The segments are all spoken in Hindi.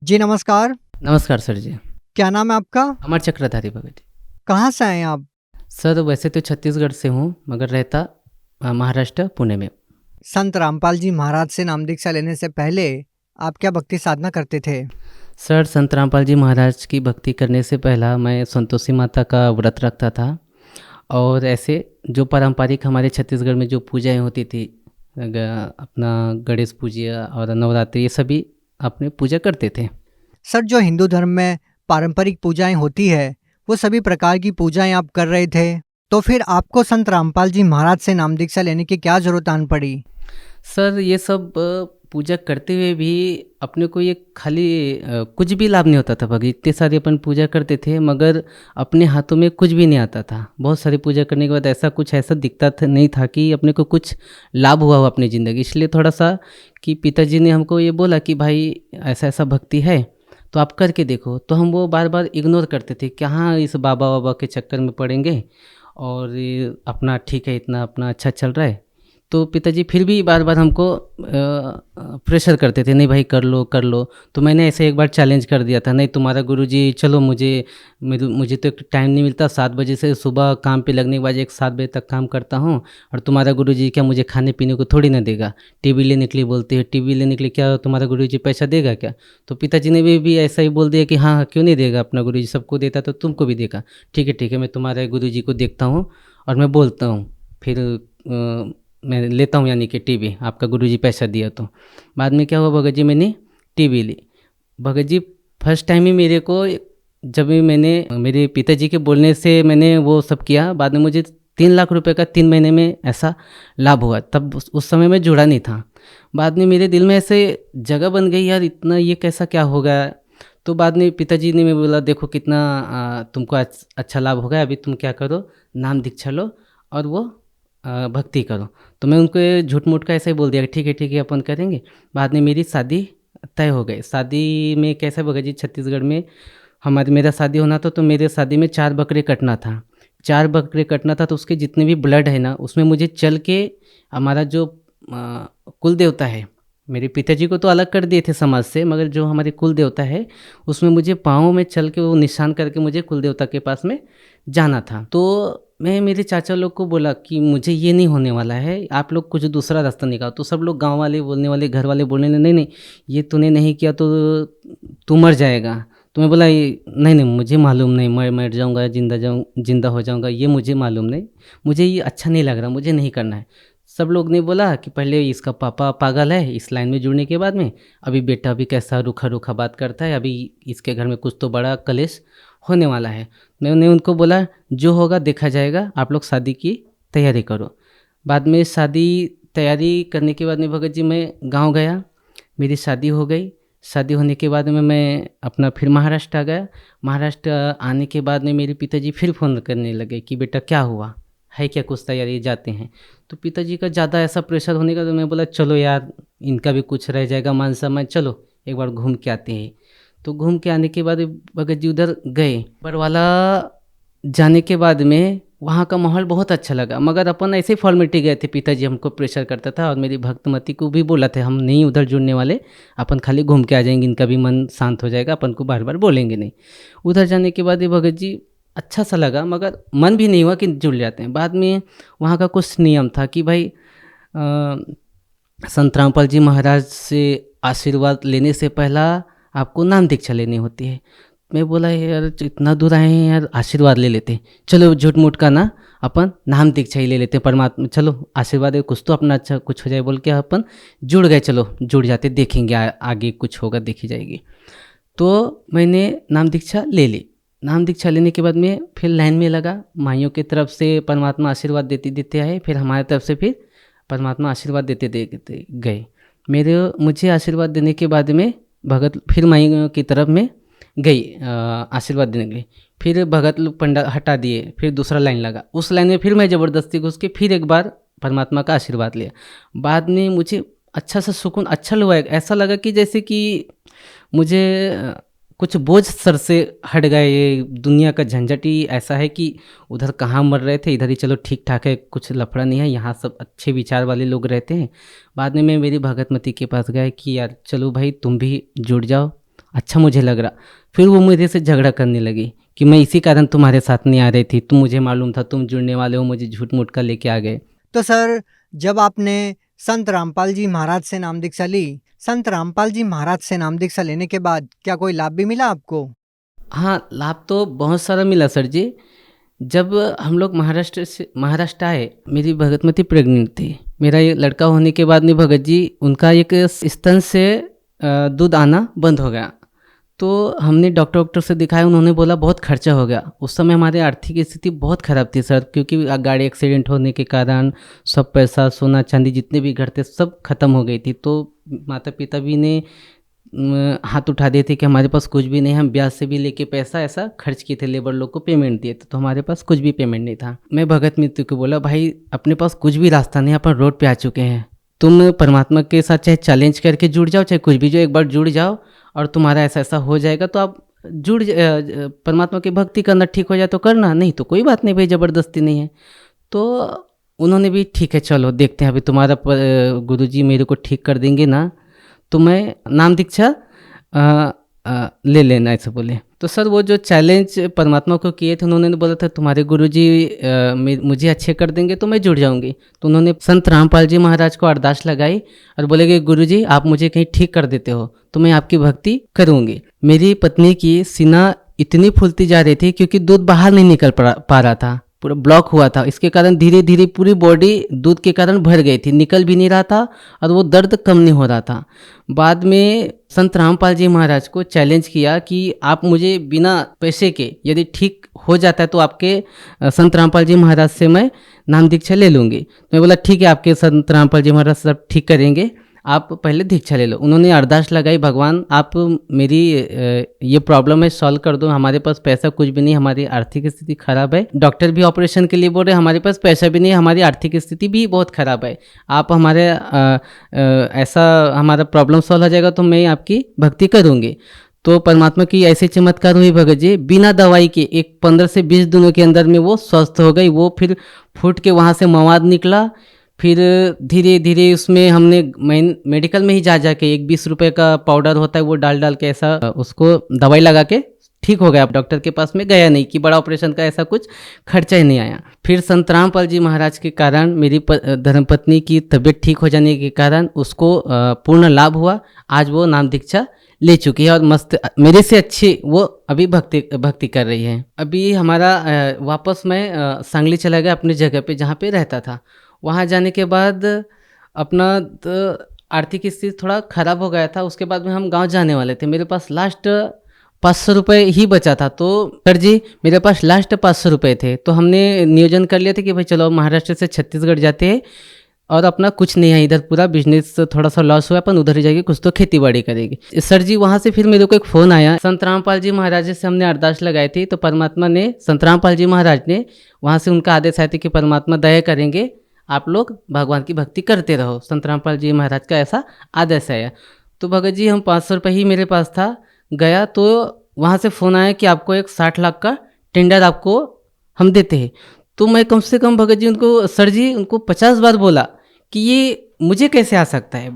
जी नमस्कार। नमस्कार सर जी। क्या नाम है आपका? अमर चक्रधारी भगत जी। कहाँ से आए हैं आप? सर वैसे तो छत्तीसगढ़ से हूँ मगर रहता महाराष्ट्र पुणे में। संत रामपाल जी महाराज से नाम दीक्षा लेने से पहले आप क्या भक्ति साधना करते थे? सर संत रामपाल जी महाराज की भक्ति करने से पहला मैं संतोषी माता का व्रत रखता था। और ऐसे जो पारंपरिक हमारे छत्तीसगढ़ में जो पूजाएं होती थी, अपना गणेश पूजा और नवरात्रि, ये सभी अपने पूजा करते थे। सर, जो हिंदू धर्म में पारंपरिक पूजाएं होती है वो सभी प्रकार की पूजाएं आप कर रहे थे, तो फिर आपको संत रामपाल जी महाराज से नाम दीक्षा लेने की क्या जरूरत आन पड़ी? सर ये सब पूजा करते हुए भी अपने को ये खाली कुछ भी लाभ नहीं होता था। भगत इतने सारे अपन पूजा करते थे मगर अपने हाथों में कुछ भी नहीं आता था। बहुत सारी पूजा करने के बाद ऐसा दिखता था नहीं था कि अपने को कुछ लाभ हुआ हो अपनी ज़िंदगी। इसलिए थोड़ा सा कि पिताजी ने हमको ये बोला कि भाई ऐसा ऐसा भक्ति है तो आप करके देखो। तो हम वो बार बार इग्नोर करते थे कि हाँ इस बाबा वाबा के चक्कर में पड़ेंगे और ये अपना ठीक है, इतना अपना अच्छा चल रहा है। तो पिताजी फिर भी बार-बार हमको प्रेशर करते थे, नहीं भाई कर लो, कर लो। तो मैंने ऐसे एक बार चैलेंज कर दिया था, नहीं तुम्हारा गुरुजी चलो, मुझे तो एक टाइम नहीं मिलता, 7 बजे से सुबह काम पे लगने के बाद एक 7 बजे तक काम करता हूँ और तुम्हारा गुरुजी क्या मुझे खाने-पीने को थोड़ी ना देगा। टीवी लेने के लिए बोलते हो, टीवी लेने के लिए क्या तुम्हारा गुरुजी पैसा देगा क्या? तो पिताजी ने भी ऐसा ही बोल दिया कि हाँ, क्यों नहीं देगा अपना गुरुजी, सबको देता तो तुमको भी देगा। ठीक है, मैं तुम्हारे गुरुजी को देखता हूँ और मैं बोलता हूँ। फिर मैं लेता हूँ यानी कि टीवी, आपका गुरुजी पैसा दिया तो। बाद में क्या हुआ भगत जी, मैंने टीवी ली। भगत जी फर्स्ट टाइम ही मेरे को, जब भी मैंने मेरे पिताजी के बोलने से मैंने वो सब किया, बाद में मुझे 3 लाख रुपए का 3 महीने में ऐसा लाभ हुआ। तब उस समय मैं जुड़ा नहीं था। बाद में मेरे दिल में ऐसे जगह बन गई, यार इतना ये कैसा क्या हो गया। तो बाद में पिताजी ने मैं बोला देखो कितना तुमको अच्छा लाभ हो गया, अभी तुम क्या करो, नाम दीक्षा लो और वो भक्ति करो। तो मैं उनको ये झूठ-मूठ का ऐसे ही बोल दिया कि ठीक है अपन करेंगे। बाद में मेरी शादी तय हो गई। शादी में कैसा भगत जी, छत्तीसगढ़ में मेरा शादी होना था तो मेरे शादी में 4 बकरे कटना था। 4 बकरे कटना था तो उसके जितने भी ब्लड है ना, उसमें मुझे चल के हमारा जो कुल देवता है, मेरे पिताजी को तो अलग कर दिए थे समाज से, मगर जो हमारे कुल देवता है उसमें मुझे पाँव में चल के वो निशान करके मुझे कुल देवता के पास में जाना था। तो मैं मेरे चाचा लोग को बोला कि मुझे ये नहीं होने वाला है, आप लोग कुछ दूसरा रास्ता निकालो। तो सब लोग गाँव वाले बोलने वाले, घर वाले बोलने लगे, नहीं ये तूने नहीं किया तो तू मर जाएगा। तो मैं बोला नहीं मुझे मालूम नहीं, मैं मर जाऊँगा, जिंदा हो जाऊँगा, ये मुझे मालूम नहीं, मुझे ये अच्छा नहीं लग रहा, मुझे नहीं करना है। सब लोग ने बोला कि पहले इसका पापा पागल है इस लाइन में जुड़ने के बाद में, अभी बेटा भी कैसा रूखा रूखा बात करता है, अभी इसके घर में कुछ तो बड़ा कलेश होने वाला है। मैंने उनको बोला जो होगा देखा जाएगा, आप लोग शादी की तैयारी करो। बाद में शादी तैयारी करने के बाद में भगत जी मैं गांव गया, मेरी शादी हो गई। शादी होने के बाद में मैं अपना फिर महाराष्ट्र आ गया। महाराष्ट्र आने के बाद में मेरे पिताजी फिर फ़ोन करने लगे कि बेटा क्या हुआ है, क्या कुछ तैयारी जाते हैं। तो पिताजी का ज़्यादा ऐसा प्रेशर होने का, तो मैं बोला चलो यार इनका भी कुछ रह जाएगा मान सम्मान, चलो एक बार घूम के आते हैं। तो घूम के आने के बाद भगत जी उधर गए बरवाला। जाने के बाद में वहाँ का माहौल बहुत अच्छा लगा, मगर अपन ऐसे ही फॉर्मेलिटी गए थे। पिताजी हमको प्रेशर करता था और मेरी भक्तमती को भी बोला था हम नहीं उधर जुड़ने वाले, अपन खाली घूम के आ जाएंगे, इनका भी मन शांत हो जाएगा, अपन को बार बार बोलेंगे नहीं। उधर जाने के बाद ये भगत जी अच्छा सा लगा, मगर मन भी नहीं हुआ कि जुड़ जाते हैं। बाद में वहाँ का कुछ नियम था कि भाई संत रामपाल जी महाराज से आशीर्वाद लेने से पहला आपको नाम दीक्षा लेनी होती है। मैं बोला यार इतना दूर आए हैं यार, आशीर्वाद ले लेते, चलो झूठ मूठ का ना अपन नाम दीक्षा ही ले लेते, परमात्मा चलो आशीर्वाद है, कुछ तो अपना अच्छा कुछ हो जाए बोल के अपन जुड़ गए। चलो जुड़ जाते, देखेंगे आगे कुछ होगा देखी जाएगी। तो मैंने नाम दीक्षा ले ली। नाम दीक्षा लेने के बाद में फिर लाइन में लगा, माइयों की तरफ से परमात्मा आशीर्वाद देते देते आए, फिर हमारी तरफ से फिर परमात्मा आशीर्वाद देते देते गए। मुझे आशीर्वाद देने के बाद में भगत फिर माइयों की तरफ में गई आशीर्वाद देने गई। फिर भगत लोग पंडा हटा दिए, फिर दूसरा लाइन लगा, उस लाइन में फिर मैं ज़बरदस्ती घुस के फिर एक बार परमात्मा का आशीर्वाद लिया। बाद में मुझे अच्छा सा सुकून अच्छा लगा, ऐसा लगा कि जैसे कि मुझे कुछ बोझ सर से हट गए। ये दुनिया का झंझट ही ऐसा है कि उधर कहाँ मर रहे थे, इधर ही चलो ठीक ठाक है, कुछ लफड़ा नहीं है, यहाँ सब अच्छे विचार वाले लोग रहते हैं। बाद में मैं मेरी भगतमती के पास गया कि यार चलो भाई तुम भी जुड़ जाओ अच्छा मुझे लग रहा। फिर वो मेरे से झगड़ा करने लगी कि मैं इसी कारण तुम्हारे साथ नहीं आ रही थी, तुम मुझे मालूम था तुम जुड़ने वाले हो, मुझे झूठ मूठ का लेके आ गए। तो सर, जब आपने संत रामपाल जी महाराज से नाम दीक्षा ली, संत रामपाल जी महाराज से नाम दीक्षा लेने के बाद क्या कोई लाभ भी मिला आपको? हाँ, लाभ तो बहुत सारा मिला सर जी। जब हम लोग महाराष्ट्र आए, मेरी भगतमती प्रेग्नेंट थी। मेरा ये लड़का होने के बाद में भगत जी उनका एक स्तन से दूध आना बंद हो गया। तो हमने डॉक्टर से दिखाया, उन्होंने बोला बहुत खर्चा हो गया। उस समय हमारी आर्थिक स्थिति बहुत ख़राब थी सर, क्योंकि गाड़ी एक्सीडेंट होने के कारण सब पैसा सोना चांदी जितने भी घर थे सब खत्म हो गई थी। तो माता पिता भी ने हाथ उठा दिए थे कि हमारे पास कुछ भी नहीं, हम ब्याज से भी लेके पैसा ऐसा खर्च किए थे, लेबर लोग को पेमेंट दिए थे, तो हमारे पास कुछ भी पेमेंट नहीं था। मैं भगत मित्र को बोला, भाई अपने पास कुछ भी रास्ता नहीं, अपन रोड पे आ चुके हैं, तुम परमात्मा के साथ चाहे चैलेंज करके जुड़ जाओ, चाहे कुछ भी, जो एक बार जुड़ जाओ और तुम्हारा ऐसा ऐसा हो जाएगा, तो आप परमात्मा की भक्ति करना ठीक हो जाए तो करना, नहीं तो कोई बात नहीं भाई, ज़बरदस्ती नहीं है। तो उन्होंने भी ठीक है चलो देखते हैं, अभी तुम्हारा गुरुजी मेरे को ठीक कर देंगे ना, तो मैं नाम दीक्षा ले लेना, ऐसे बोले। तो सर वो जो चैलेंज परमात्मा को किए थे, उन्होंने बोला था तुम्हारे गुरुजी मुझे अच्छे कर देंगे तो मैं जुड़ जाऊंगी। तो उन्होंने संत रामपाल जी महाराज को अरदास लगाई और बोले कि गुरुजी आप मुझे कहीं ठीक कर देते हो तो मैं आपकी भक्ति करूंगी। मेरी पत्नी की सीना इतनी फूलती जा रही थी क्योंकि दूध बाहर नहीं निकल पा रहा था, पूरा ब्लॉक हुआ था। इसके कारण धीरे धीरे पूरी बॉडी दूध के कारण भर गई थी, निकल भी नहीं रहा था और वो दर्द कम नहीं हो रहा था। बाद में संत रामपाल जी महाराज को चैलेंज किया कि आप मुझे बिना पैसे के यदि ठीक हो जाता है तो आपके संत रामपाल जी महाराज से मैं नाम दीक्षा ले लूँगी। तो मैं बोला ठीक है, आपके संत रामपाल जी महाराज सब ठीक करेंगे, आप पहले दीक्षा ले लो। उन्होंने अरदास लगाई, भगवान आप मेरी ये प्रॉब्लम है सॉल्व कर दो, हमारे पास पैसा कुछ भी नहीं, हमारी आर्थिक स्थिति खराब है, डॉक्टर भी ऑपरेशन के लिए बोल रहे हमारे पास पैसा भी नहीं, हमारी आर्थिक स्थिति भी बहुत खराब है, आप हमारे ऐसा हमारा प्रॉब्लम सॉल्व हो जाएगा तो मैं आपकी भक्ति करूँगी। तो परमात्मा की ऐसे चमत्कार हुई भगत जी, बिना दवाई के एक 15 से 20 दिनों के अंदर में वो स्वस्थ हो गई। वो फिर फूट के वहाँ से मवाद निकला, फिर धीरे धीरे उसमें हमने मेडिकल में ही जा के एक 20 रुपए का पाउडर होता है वो डाल के ऐसा उसको दवाई लगा के ठीक हो गया। डॉक्टर के पास में गया नहीं कि बड़ा ऑपरेशन का ऐसा कुछ खर्चा ही नहीं आया। फिर संत रामपाल जी महाराज के कारण मेरी धर्मपत्नी की तबीयत ठीक हो जाने के कारण उसको पूर्ण लाभ हुआ। आज वो नाम दीक्षा ले चुकी है और मस्त मेरे से अच्छी वो अभी भक्ति कर रही है। अभी हमारा वापस मैं सांगली चला गया अपनी जगह पे जहाँ पे रहता था। वहाँ जाने के बाद अपना आर्थिक स्थिति थोड़ा ख़राब हो गया था। उसके बाद में हम गांव जाने वाले थे, मेरे पास लास्ट 500 रुपये ही बचा था। तो सर जी मेरे पास लास्ट 500 रुपये थे, तो हमने नियोजन कर लिया था कि भाई चलो महाराष्ट्र से छत्तीसगढ़ जाते हैं और अपना कुछ नहीं है इधर, पूरा बिजनेस थोड़ा सा लॉस हुआ, अपन उधर ही जाएगी, कुछ तो खेती बाड़ी करेगी। सर जी वहाँ से फिर मेरे को एक फ़ोन आया, संत रामपाल जी महाराज से हमने अरदास लगाई थी, तो परमात्मा ने संत रामपाल जी महाराज ने वहाँ से उनका आदेश आया था कि परमात्मा दया करेंगे, आप लोग भगवान की भक्ति करते रहो। संत रामपाल जी महाराज का ऐसा आदेश आया। तो भगत जी हम 500 रुपये ही मेरे पास था, गया तो वहाँ से फ़ोन आया कि आपको एक 60 लाख का टेंडर आपको हम देते हैं। तो मैं कम से कम भगत जी उनको 50 बार बोला कि ये मुझे कैसे आ सकता है,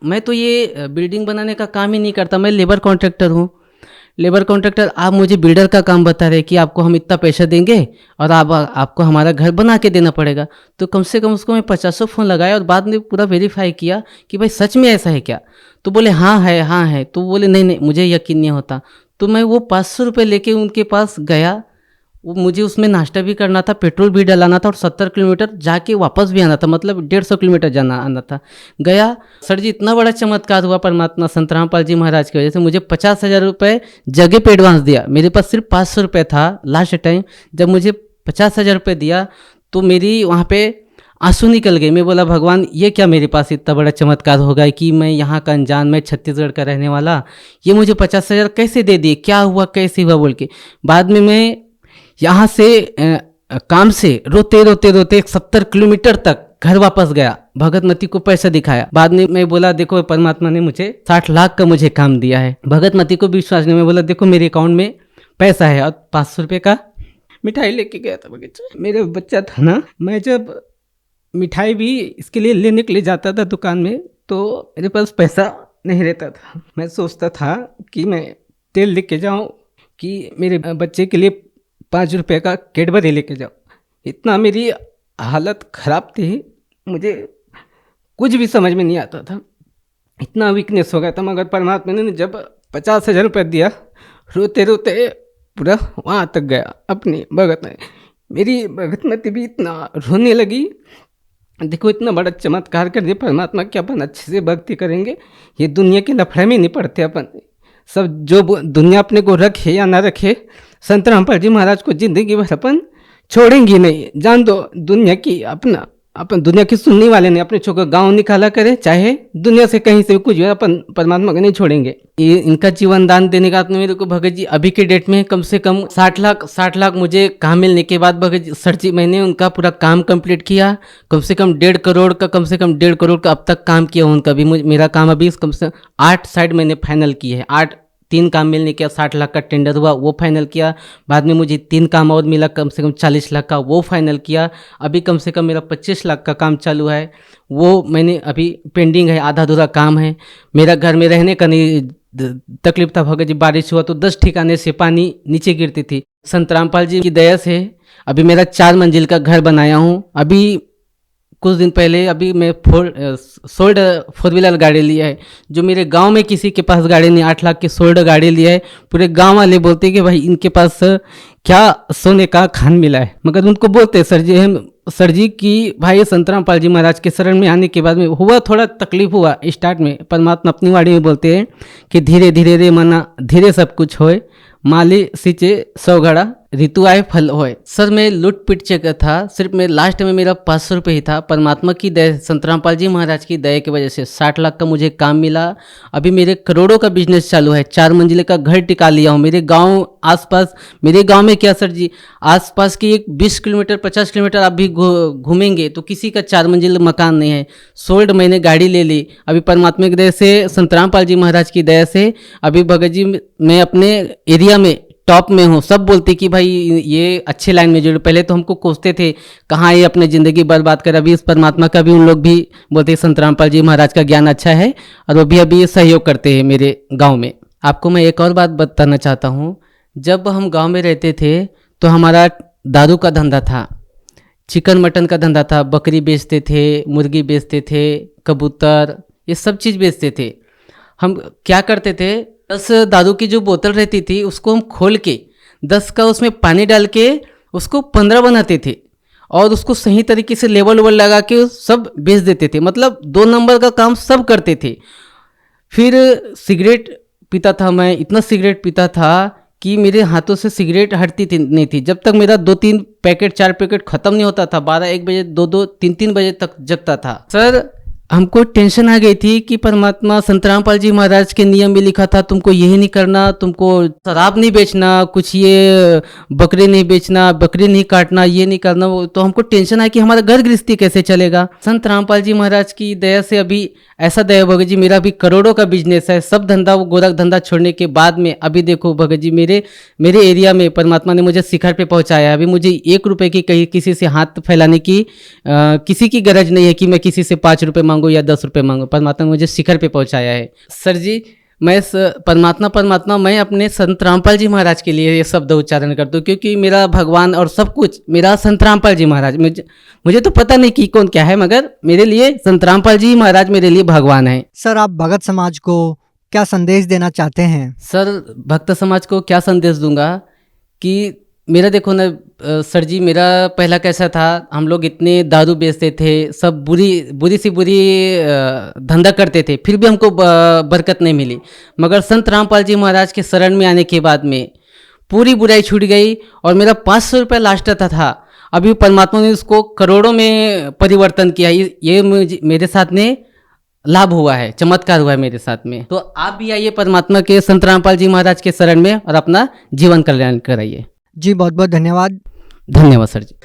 मैं तो ये बिल्डिंग बनाने का काम ही नहीं करता, मैं लेबर कॉन्ट्रैक्टर हूँ। लेबर कॉन्ट्रैक्टर, आप मुझे बिल्डर का काम बता रहे कि आपको हम इतना पैसा देंगे और आपको हमारा घर बना के देना पड़ेगा। तो कम से कम उसको मैं 50 फ़ोन लगाया और बाद में पूरा वेरीफाई किया कि भाई सच में ऐसा है क्या। तो बोले हाँ है। तो बोले नहीं मुझे यकीन नहीं होता। तो मैं वो 500 रुपये लेके उनके पास गया। वो मुझे उसमें नाश्ता भी करना था, पेट्रोल भी डलाना था और 70 किलोमीटर जाके वापस भी आना था, मतलब 150 किलोमीटर जाना आना था। गया, सर जी इतना बड़ा चमत्कार हुआ परमात्मा संत रामपाल जी महाराज की वजह से। मुझे 50,000 रुपये जगह पे एडवांस दिया। मेरे पास सिर्फ 500 रुपये था लास्ट टाइम। जब मुझे 50,000 रुपये दिया तो मेरी वहाँ पे आंसू निकल गए। मैं बोला भगवान ये क्या मेरे पास इतना बड़ा चमत्कार होगा कि मैं यहाँ का अनजान, मैं छत्तीसगढ़ का रहने वाला, ये मुझे 50,000 कैसे दे दिए, क्या हुआ कैसे हुआ बोल के। बाद में मैं यहाँ से काम से रोते 70 किलोमीटर तक घर वापस गया, भगतमती को पैसा दिखाया। बाद में मैं बोला देखो परमात्मा ने मुझे 60 लाख का मुझे काम दिया है। भगतमती को विश्वास नहीं। मैं बोला देखो मेरे अकाउंट में पैसा है और 500 रुपये का मिठाई लेके गया था बगीचा। मेरे बच्चा था ना, मैं जब मिठाई भी इसके लिए लेने के लिए जाता था दुकान में तो मेरे पास पैसा नहीं रहता था। मैं सोचता था कि मैं तेल लेके जाऊं कि मेरे बच्चे के लिए 5 रुपए का कैडबरी लेके जाऊं। इतना मेरी हालत ख़राब थी, मुझे कुछ भी समझ में नहीं आता था, इतना वीकनेस हो गया था। मगर परमात्मा ने जब 50,000 रुपये दिया, रोते रोते पूरा वहाँ तक गया अपनी भगत में। मेरी भगत में भी इतना रोने लगी, देखो इतना बड़ा चमत्कार कर दिया परमात्मा कि अपन अच्छे से भक्ति करेंगे, ये दुनिया के लफड़े में नहीं पड़ते अपन। सब जो दुनिया अपने को रखे या ना रखे, संत रामपाल जी महाराज को जिंदगी भर अपन छोड़ेंगे नहीं। जान दो दुनिया की, अपना अपन दुनिया की सुनने वाले नहीं, अपने छोकर गांव निकाला करे, चाहे दुनिया से कहीं से कुछ भी, अपन परमात्मा को नहीं छोड़ेंगे। ये इनका जीवन दान देने का आपने मेरे को भगत जी अभी के डेट में कम से कम 60 लाख मुझे काम मिलने के बाद भगत जी सर जी मैंने उनका पूरा काम कंप्लीट किया। कम से कम 1.5 करोड़ का अब तक काम किया उनका भी। मेरा काम अभी कम से 8 साइड मैंने फाइनल किए हैं। 3 काम मिलने के 60 लाख का टेंडर हुआ, वो फाइनल किया। बाद में मुझे 3 काम और मिला, कम से कम 40 लाख का, वो फाइनल किया। अभी कम से कम मेरा 25 लाख का काम चालू है, वो मैंने अभी पेंडिंग है, आधा अधूरा काम है। मेरा घर में रहने का नहीं तकलीफ था भगत जी, बारिश हुआ तो 10 ठिकाने से पानी नीचे गिरती थी। संत रामपाल जी की दया से अभी मेरा 4 मंजिल का घर बनाया हूँ। अभी कुछ दिन पहले अभी मैं सोल्ड 4 व्हीलर गाड़ी लिया है, जो मेरे गांव में किसी के पास गाड़ी नहीं। 8 लाख की सोल्ड गाड़ी लिया है। पूरे गांव वाले बोलते हैं कि भाई इनके पास क्या सोने का खान मिला है। मगर उनको बोलते हैं सर जी कि भाई संत रामपाल जी महाराज के शरण में आने के बाद में हुआ थोड़ा तकलीफ हुआ स्टार्ट में। परमात्मा अपनी वाणी में बोलते हैं कि धीरे धीरे रे मना धीरे सब कुछ होए, माली सिंचे 100 घड़ा ऋतु आए फल होए। सर मैं लूट पिट चुका था, सिर्फ मैं लास्ट में मेरा 500 रुपये ही था। परमात्मा की दया, संत रामपाल जी महाराज की दया की वजह से 60 लाख का मुझे काम मिला। अभी मेरे करोड़ों का बिजनेस चालू है। 4 मंजिले का घर टिका लिया हूँ। मेरे गांव आसपास, मेरे गांव में क्या सर जी, आसपास की एक 20 किलोमीटर 50 किलोमीटर आप भी घूमेंगे तो किसी का 4 मंजिल मकान नहीं है। सोल्ड मैंने गाड़ी ले ली। अभी परमात्मा की दया से, संत रामपाल जी महाराज की दया से अभी भगत जी मैं अपने एरिया में टॉप में हूँ। सब बोलते कि भाई ये अच्छे लाइन में जुड़े। पहले तो हमको कोसते थे कहाँ ये अपने ज़िंदगी बर्बाद कर। अभी इस परमात्मा का भी उन लोग भी बोलते हैं संत रामपाल जी महाराज का ज्ञान अच्छा है और वो भी अभी सहयोग करते हैं मेरे गांव में। आपको मैं एक और बात बताना चाहता हूँ। जब हम गांव में रहते थे तो हमारा दारू का धंधा था, चिकन मटन का धंधा था, बकरी बेचते थे, मुर्गी बेचते थे, कबूतर, ये सब चीज़ बेचते थे। हम क्या करते थे, 10 दारू की जो बोतल रहती थी उसको हम खोल के 10 का उसमें पानी डाल के उसको 15 बनाते थे और उसको सही तरीके से लेवल लगा के सब बेच देते थे। मतलब 2 नंबर का काम सब करते थे। फिर सिगरेट पीता था मैं, इतना सिगरेट पीता था कि मेरे हाथों से सिगरेट हटती नहीं थी। जब तक मेरा 2-3 पैकेट 4 पैकेट ख़त्म नहीं होता था, 12-1 बजे 2-2 3-3 बजे तक जगता था। सर हमको टेंशन आ गई थी कि परमात्मा संत रामपाल जी महाराज के नियम में लिखा था तुमको यही नहीं करना, तुमको शराब नहीं बेचना, कुछ ये बकरे नहीं बेचना, बकरी नहीं काटना, ये नहीं करना। तो हमको टेंशन आई कि हमारा घर गृहस्थी कैसे चलेगा। संत रामपाल जी महाराज की दया से अभी ऐसा दया भगत जी, मेरा भी करोड़ों का बिजनेस है। सब धंधा, वो गोरख धंधा छोड़ने के बाद में अभी देखो भगत जी मेरे एरिया में परमात्मा ने मुझे शिखर पे पहुंचाया। अभी मुझे 1 रुपए की कहीं किसी से हाथ फैलाने की किसी की गरज नहीं है कि मैं किसी से 5 रुपए मांगू या 10 रुपए मांगू। परमात्मा ने मुझे शिखर पे पहुंचाया है। सर जी मैं परमात्मा मैं अपने संत रामपाल जी महाराज के लिए ये शब्द उच्चारण करता हूँ, क्योंकि मेरा भगवान और सब कुछ मेरा संत रामपाल जी महाराज। मुझे तो पता नहीं कि कौन क्या है, मगर मेरे लिए संत रामपाल जी महाराज मेरे लिए भगवान है। सर आप भगत समाज को क्या संदेश देना चाहते हैं? सर भक्त समाज को क्या संदेश दूंगा कि मेरा देखो ना सर जी, मेरा पहला कैसा था, हम लोग इतने दारू बेचते थे, सब बुरी सी बुरी धंधा करते थे, फिर भी हमको बरकत नहीं मिली। मगर संत रामपाल जी महाराज के शरण में आने के बाद में पूरी बुराई छूट गई और मेरा 500 रुपये लास्ट था। अभी परमात्मा ने उसको करोड़ों में परिवर्तन किया। ये मेरे साथ में लाभ हुआ है, चमत्कार हुआ है मेरे साथ में। तो आप भी आइए परमात्मा के संत रामपाल जी महाराज के शरण में और अपना जीवन कल्याण कराइए। जी बहुत बहुत धन्यवाद। धन्यवाद सर जी।